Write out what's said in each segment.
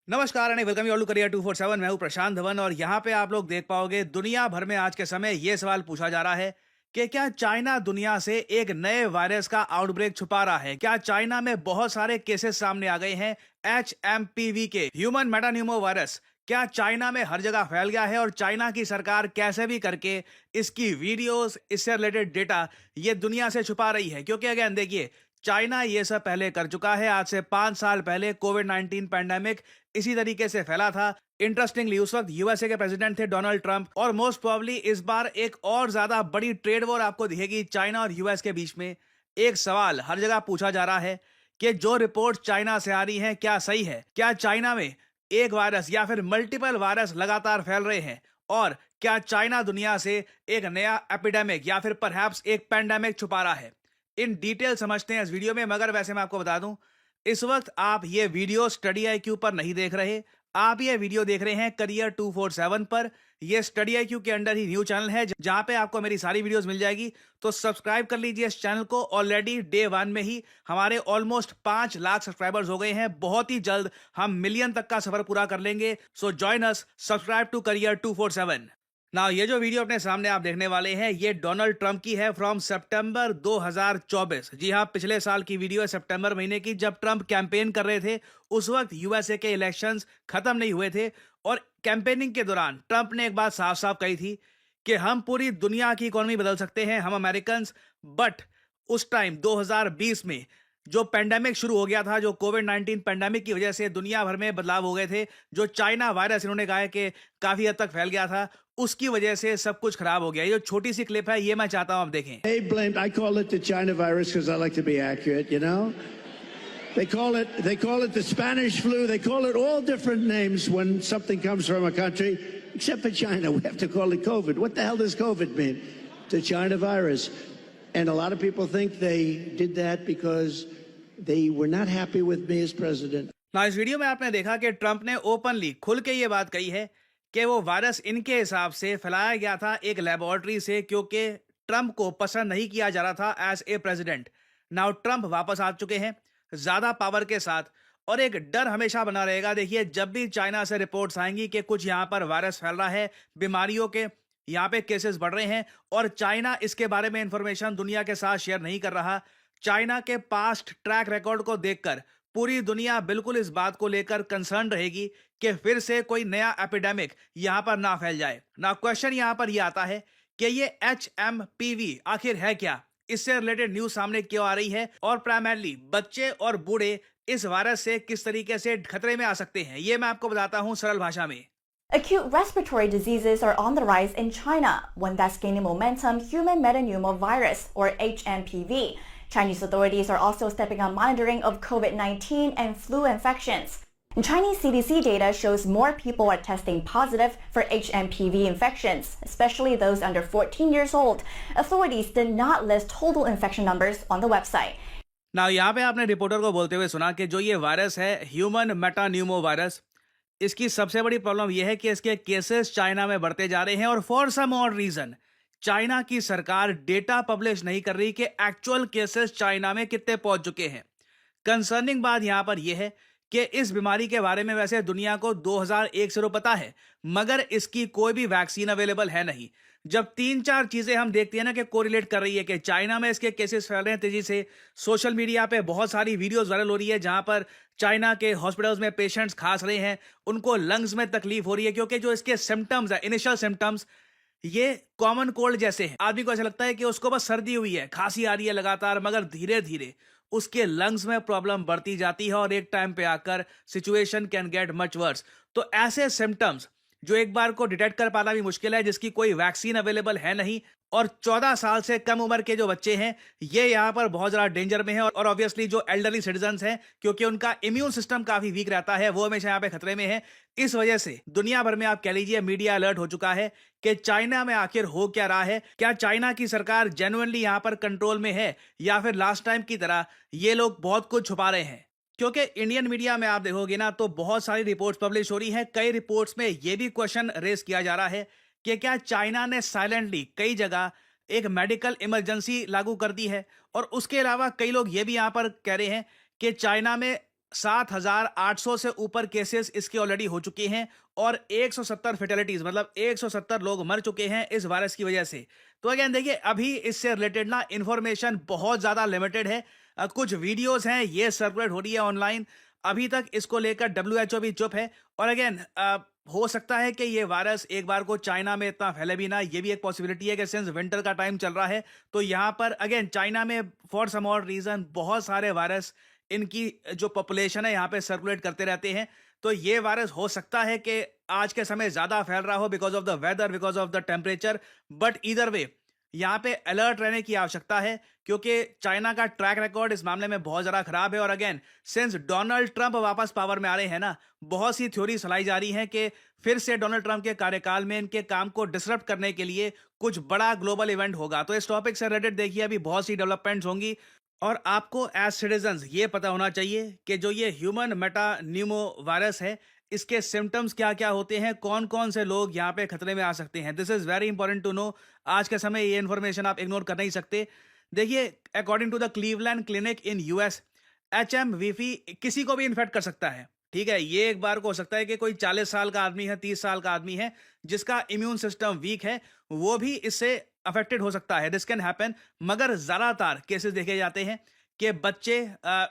नमस्कार and welcome you all to career 247। मैं हूं प्रशांत धवन और यहां पे आप लोग देख पाओगे दुनिया भर में आज के समय ये सवाल पूछा जा रहा है कि क्या चाइना दुनिया से एक नए वायरस का आउटब्रेक छुपा रहा है। क्या चाइना में बहुत सारे केसेस सामने आ गए हैं HMPV के, ह्यूमन मेटान्यूमो वायरस। क्या चाइना में हर जगह फैल गया है और चाइना की सरकार कैसे भी करके इसकी वीडियोस, इससे रिलेटेड डेटा ये दुनिया से छुपा रही है। क्योंकि अगेन देखिए, चाइना ये सब पहले कर चुका है। आज से 5 साल पहले कोविड-19 पैंडेमिक इसी तरीके से फैला था। इंटरेस्टिंगली उस वक्त यूएसए के प्रेसिडेंट थे डोनाल्ड ट्रंप, और मोस्ट प्रोबेबली इस बार एक और ज्यादा बड़ी ट्रेड वॉर आपको दिखेगी चाइना और यूएस के बीच में। एक सवाल हर जगह पूछा जा रहा है कि जो रिपोर्ट चाइना से आ रही है क्या सही है। क्या चाइना में एक वायरस या फिर मल्टीपल वायरस लगातार फैल रहे हैं, और क्या चाइना दुनिया से एक नया एपिडेमिक या फिर परहैप्स एक पैंडेमिक छुपा रहा है। इन डिटेल समझते हैं इस वीडियो में। मगर वैसे मैं आपको बता दूं, इस वक्त आप ये वीडियो स्टडी IQ पर नहीं देख रहे, आप ये वीडियो देख रहे हैं करियर 247 पर। ये स्टडी IQ के अंडर ही न्यू चैनल है जहां पे आपको मेरी सारी वीडियोस मिल जाएगी। तो सब्सक्राइब कर लीजिए इस चैनल को। ऑलरेडी डे 1 में ही हमारे ऑलमोस्ट 5 लाख सब्सक्राइबर्स हो गए हैं। बहुत ही जल्द हम मिलियन तक का सफर पूरा कर लेंगे। So join us, subscribe to career 247। ना ये जो वीडियो अपने सामने आप देखने वाले हैं ये डोनाल्ड ट्रंप की है फ्रॉम सितंबर 2024। जी हाँ, पिछले साल की वीडियो है सितंबर महीने की, जब ट्रंप कैंपेन कर रहे थे। उस वक्त यूएसए के इलेक्शंस खत्म नहीं हुए थे, और कैंपेनिंग के दौरान ट्रंप ने एक बात साफ साफ कही थी कि हम पूरी दुनिया की इकोनॉमी बदल सकते हैं, हम अमेरिकन। बट उस टाइम 2020 में जो पेंडेमिक शुरू हो गया था, जो कोविड-19 पेंडेमिक की वजह से दुनिया भर में बदलाव हो गए थे, जो चाइना वायरस इन्होंने कहा है कि काफी हद तक फैल गया था, उसकी वजह से सब कुछ खराब हो गया। ये जो छोटी सी क्लिप है ये मैं चाहता हूं आप देखें। They blamed. I call it the China virus because I like to be accurate. You know, they call it the Spanish flu. They call it all different names when something comes from a country, except for China. We have to call it COVID. What the hell does COVID mean? The China virus, and a lot of people think they did that because they were not happy with me as president. ना इस video में आपने देखा कि Trump ने openly खुल के ये बात कही है कि वो वायरस इनके हिसाब से फैलाया गया था एक लेबोरेटरी से, क्योंकि ट्रंप को पसंद नहीं किया जा रहा था as a president. Now Trump वापस आ चुके हैं ज्यादा पावर के साथ, और एक डर हमेशा बना रहेगा। देखिए, जब भी चाइना से रिपोर्ट्स आएंगी कि कुछ यहाँ पर वायरस फैल रहा है, बीमारियों के यहाँ पे केसेस बढ़ रहे हैं, और चाइना इसके बारे में इंफॉर्मेशन दुनिया के साथ शेयर नहीं कर रहा। चाइना के पास्ट ट्रैक रिकॉर्ड को देखकर पूरी दुनिया बिल्कुल इस बात को लेकर कंसर्न रहेगी कि फिर से कोई नया एपिडेमिक यहां पर ना फैल जाए। ना क्वेश्चन यहां पर यह आता है कि ये HMPV आखिर है क्या, इससे रिलेटेड न्यूज सामने क्यों आ रही है, और प्राइमरली बच्चे और बूढ़े इस वायरस से किस तरीके से खतरे में आ सकते हैं, ये मैं आपको बताता हूं सरल भाषा में। Acute respiratory diseases are on the rise in China. One that's gaining momentum, human metapneumovirus, or HMPV. Chinese authorities are also stepping up monitoring of COVID-19 and flu infections. And Chinese CDC data shows more people are testing positive for HMPV infections, especially those under 14 years old. Authorities did not list total infection numbers on the website. ना यहाँ पे आपने reporter को बोलते हुए सुना कि जो ये वायरस है ह्यूमन मेटान्यूमो वायरस, इसकी सबसे बड़ी प्रॉब्लम यह है कि इसके केसेस चाइना में बढ़ते जा रहे हैं, और फॉर सम और रीजन चाइना की सरकार डेटा पब्लिश नहीं कर रही कि एक्चुअल केसेस चाइना में कितने पहुंच चुके हैं। कंसर्निंग बात यहां पर यह है कि इस बीमारी के बारे में वैसे दुनिया को 2001 से पता है, मगर इसकी कोई भी वैक्सीन अवेलेबल है नहीं। जब 3-4 चीजें हम देखते हैं ना कि कोरिलेट कर रही है कि चाइना में इसके केसेस फैल रहे हैं तेजी से, सोशल मीडिया पे बहुत सारी वीडियोस वायरल हो रही है जहां पर चाइना के हॉस्पिटल्स में पेशेंट्स खांस रहे हैं, उनको लंग्स में तकलीफ हो रही है, क्योंकि जो इसके सिम्टम्स है, इनिशियल सिम्टम्स, ये कॉमन कोल्ड जैसे हैं। आदमी को ऐसा लगता है कि उसको बस सर्दी हुई है, खांसी आ रही है लगातार, मगर धीरे धीरे उसके लंग्स में प्रॉब्लम बढ़ती जाती है, और एक टाइम पे आकर situation can get much worse. तो ऐसे सिम्टम्स जो एक बार को डिटेक्ट कर पाना भी मुश्किल है, जिसकी कोई वैक्सीन अवेलेबल है नहीं, और 14 साल से कम उम्र के जो बच्चे हैं ये यहाँ पर बहुत ज़्यादा डेंजर में हैं, और ऑब्वियसली जो एल्डरली सिटीजन्स हैं, क्योंकि उनका इम्यून सिस्टम काफ़ी वीक रहता है, वो हमेशा यहाँ पे खतरे में है। इस वजह से दुनिया भर में आप कह लीजिए मीडिया अलर्ट हो चुका है कि चाइना में आखिर हो क्या रहा है। क्या चाइना की सरकार जेन्युइनली यहाँ पर कंट्रोल में है, या फिर लास्ट टाइम की तरह ये लोग बहुत कुछ छुपा रहे हैं। क्योंकि इंडियन मीडिया में आप देखोगे ना तो बहुत सारी रिपोर्ट्स पब्लिश हो रही हैं। कई रिपोर्ट्स में ये भी क्वेश्चन रेज किया जा रहा है कि क्या चाइना ने साइलेंटली कई जगह एक मेडिकल इमरजेंसी लागू कर दी है, और उसके अलावा कई लोग ये भी यहाँ पर कह रहे हैं कि चाइना में 7,800 से ऊपर केसेस इसके ऑलरेडी हो चुके हैं और 170 फेटेलिटीज, मतलब 170 लोग मर चुके हैं इस वायरस की वजह से। तो अगेन देखिए, अभी इससे रिलेटेड ना इंफॉर्मेशन बहुत ज्यादा लिमिटेड है। कुछ वीडियोस हैं ये सर्कुलेट हो रही है ऑनलाइन। अभी तक इसको लेकर WHO भी चुप है। और अगेन हो सकता है कि ये वायरस एक बार को चाइना में इतना फैले भी ना, ये भी एक पॉसिबिलिटी है कि सिंस विंटर का टाइम चल रहा है तो यहाँ पर अगेन चाइना में फॉर सम और रीजन बहुत सारे वायरस, इनकी जो पॉपुलेशन है यहाँ पे सर्कुलेट करते रहते हैं। तो ये वायरस हो सकता है कि आज के समय ज्यादा फैल रहा हो because of the weather, because of the temperature. But either way यहाँ पे अलर्ट रहने की आवश्यकता है क्योंकि चाइना का ट्रैक रिकॉर्ड इस मामले में बहुत ज्यादा खराब है। और अगेन सिंस डोनाल्ड ट्रंप वापस पावर में आ रहे हैं ना, बहुत सी थ्योरी चलाई जा रही है कि फिर से डोनाल्ड ट्रंप के कार्यकाल में इनके काम को डिसरप्ट करने के लिए कुछ बड़ा ग्लोबल इवेंट होगा। तो इस टॉपिक से रिलेटेड देखिए अभी बहुत सी डेवलपमेंट्स होंगी और आपको एज सिटीजन्स ये पता होना चाहिए कि जो ये ह्यूमन मेटान्यूमो वायरस है, इसके सिम्टम्स क्या क्या होते हैं, कौन कौन से लोग यहाँ पे खतरे में आ सकते हैं। This is very important to know. आज के समय ये इन्फॉर्मेशन आप इग्नोर कर नहीं सकते। देखिए, according to the Cleveland clinic in US, HMVP किसी को भी इन्फेक्ट कर सकता है। ठीक है, ये एक बार को हो सकता है कि कोई 40 साल का आदमी है, 30 साल का आदमी है जिसका इम्यून सिस्टम वीक है, वो भी इससे अफेक्टेड हो सकता है। This can happen. मगर ज्यादातर केसेस देखे जाते हैं कि बच्चे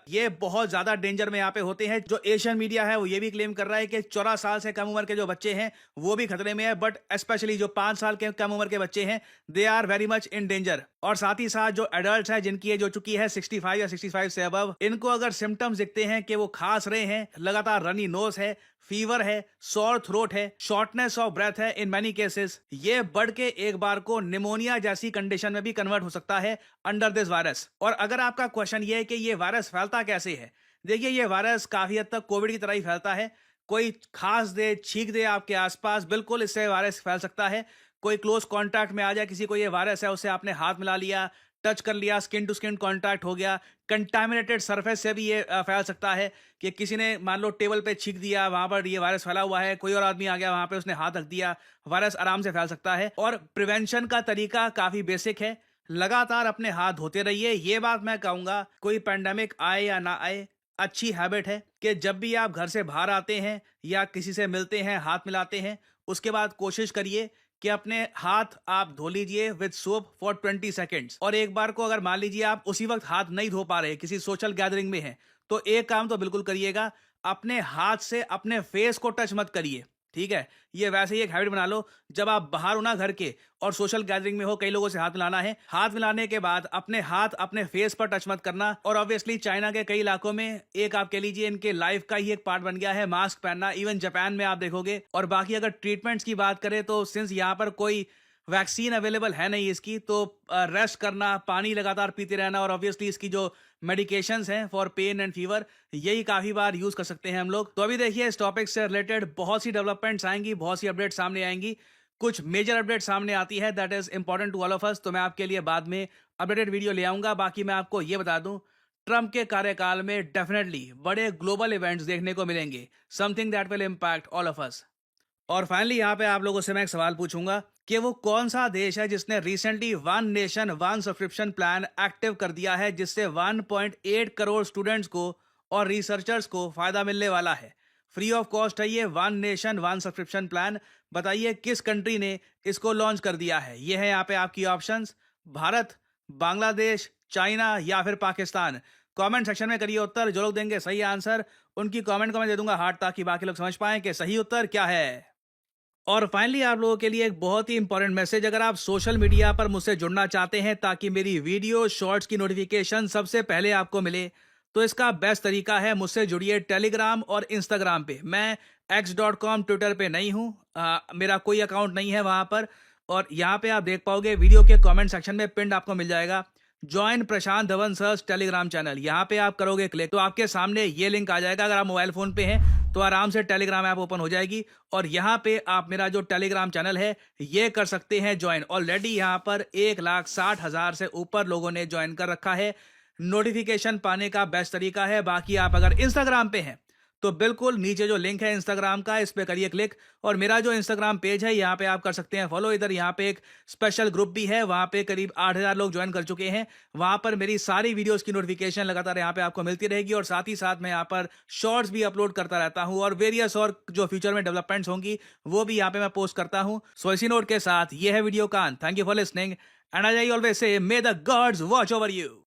ये बहुत ज्यादा डेंजर में यहाँ पे होते हैं। जो एशियन मीडिया है वो ये भी क्लेम कर रहा है कि 14 साल से कम उम्र के जो बच्चे हैं वो भी खतरे में है। बट स्पेशली जो 5 साल के कम उम्र के बच्चे हैं, they are very much in danger. और साथ ही साथ जो एडल्ट हैं जिनकी एज हो चुकी है 65 या 65 से अबव, इनको अगर सिम्टम्स दिखते हैं कि वो खांस रहे हैं, लगातार रनी नोज है, फीवर है, सॉर थ्रोट है, शॉर्टनेस ऑफ ब्रेथ है, इन मेनी केसेस ये बढ़ के एक बार को निमोनिया जैसी कंडीशन में भी कन्वर्ट हो सकता है अंडर दिस वायरस। और अगर आपका क्वेश्चन ये है कि ये वायरस फैलता कैसे है, देखिए ये वायरस काफी हद तक कोविड की तरह ही फैलता है। कोई खांस दे, छींक दे आपके आसपास, बिल्कुल इससे वायरस फैल सकता है। कोई क्लोज कॉन्टैक्ट में आ जाए, किसी को ये वायरस है, उससे आपने हाथ मिला लिया, टच कर लिया, स्किन टू स्किन कांटेक्ट हो गया, कंटामिनेटेड सरफेस से भी ये फैल सकता है कि किसी ने मान लो टेबल पे छींक दिया, वहां पर ये वायरस फैला हुआ है, कोई और आदमी आ गया वहां पे, उसने हाथ रख दिया, वायरस आराम से फैल सकता है। और प्रिवेंशन का तरीका काफी बेसिक है, लगातार अपने हाथ धोते रहिए। ये बात मैं कहूंगा, कोई पैंडेमिक आए या ना आए, अच्छी हैबिट है कि जब भी आप घर से बाहर आते हैं या किसी से मिलते हैं, हाथ मिलाते हैं, उसके बाद कोशिश करिए कि अपने हाथ आप धो लीजिए विद सोप फॉर 20 सेकेंड्स। और एक बार को अगर मान लीजिए आप उसी वक्त हाथ नहीं धो पा रहे, किसी सोशल गैदरिंग में हैं, तो एक काम तो बिल्कुल करिएगा, अपने हाथ से अपने फेस को टच मत करिए। ठीक है, ये वैसे ही एक हैबिट बना लो, जब आप बाहर हो ना घर के और सोशल गैदरिंग में हो, कई लोगों से हाथ मिलाना है, हाथ मिलाने के बाद अपने हाथ अपने फेस पर टच मत करना। और ऑब्वियसली चाइना के कई इलाकों में एक आप कह लीजिए इनके लाइफ का ही एक पार्ट बन गया है मास्क पहनना, इवन जापान में आप देखोगे। और बाकी अगर ट्रीटमेंट्स की बात करें तो सिंस यहाँ पर कोई वैक्सीन अवेलेबल है नहीं इसकी, तो रेस्ट करना, पानी लगातार पीते रहना, और ऑब्वियसली इसकी जो मेडिकेशंस हैं फॉर पेन एंड फीवर, यही काफी बार यूज कर सकते हैं हम लोग। तो अभी देखिए इस टॉपिक से रिलेटेड बहुत सी डेवलपमेंट्स आएंगी, बहुत सी अपडेट सामने आएंगी, कुछ मेजर अपडेट सामने आती है that is important to all of us. तो मैं आपके लिए बाद में अपडेटेड वीडियो ले आऊंगा। बाकी मैं आपको ये बता दूं, ट्रंप के कार्यकाल में डेफिनेटली बड़े ग्लोबल इवेंट्स देखने को मिलेंगे, something that will impact all of अस। और फाइनली यहाँ पे आप लोगों से मैं एक सवाल पूछूंगा कि वो कौन सा देश है जिसने recently one nation one subscription plan active कर दिया है, जिससे 1.8 करोड़ स्टूडेंट्स को और रिसर्चर्स को फायदा मिलने वाला है। फ्री ऑफ कॉस्ट है ये one nation one subscription plan. बताइए किस कंट्री ने इसको लॉन्च कर दिया है। ये है यहाँ पे आपकी ऑप्शंस, भारत, बांग्लादेश, चाइना या फिर पाकिस्तान। कमेंट सेक्शन में करिए उत्तर। जो लोग देंगे सही आंसर, उनकी कमेंट को मैं दे दूंगा हार्ट, ताकि बाकी लोग समझ पाएं कि सही उत्तर क्या है। और फाइनली आप लोगों के लिए एक बहुत ही इंपॉर्टेंट मैसेज, अगर आप सोशल मीडिया पर मुझसे जुड़ना चाहते हैं ताकि मेरी वीडियो शॉर्ट्स की नोटिफिकेशन सबसे पहले आपको मिले, तो इसका बेस्ट तरीका है मुझसे जुड़िए टेलीग्राम और इंस्टाग्राम पे। मैं x.com ट्विटर पे नहीं हूँ, मेरा कोई अकाउंट नहीं है वहां पर। और यहाँ पे आप देख पाओगे वीडियो के कमेंट सेक्शन में पिंड आपको मिल जाएगा ज्वाइन प्रशांत धवन सर्स टेलीग्राम चैनल। यहाँ पे आप करोगे क्लिक तो आपके सामने ये लिंक आ जाएगा। अगर आप मोबाइल फोन पे हैं तो आराम से टेलीग्राम ऐप ओपन हो जाएगी और यहाँ पे आप मेरा जो टेलीग्राम चैनल है ये कर सकते हैं ज्वाइन। ऑलरेडी यहाँ पर 1,60,000 से ऊपर लोगों ने ज्वाइन कर रखा है। नोटिफिकेशन पाने का बेस्ट तरीका है। बाकी आप अगर इंस्टाग्राम पे हैं तो बिल्कुल नीचे जो लिंक है इंस्टाग्राम का, इस पे करिए क्लिक, और मेरा जो इंस्टाग्राम पेज है यहाँ पे आप कर सकते हैं फॉलो। इधर यहाँ पे एक स्पेशल ग्रुप भी है, वहाँ पे करीब 8,000 लोग ज्वाइन कर चुके हैं। वहाँ पर मेरी सारी वीडियोस की नोटिफिकेशन लगातार यहाँ पे आपको मिलती रहेगी, और साथ ही साथ मैं यहाँ पर शॉर्ट्स भी अपलोड करता रहता हूँ, और वेरियस और जो फ्यूचर में डेवलपमेंट्स होंगी वो भी यहाँ पे मैं पोस्ट करता हूँ। सो इसी नोट के साथ ये है वीडियो का अंत। Thank you for listening and I always say may the gods watch over you.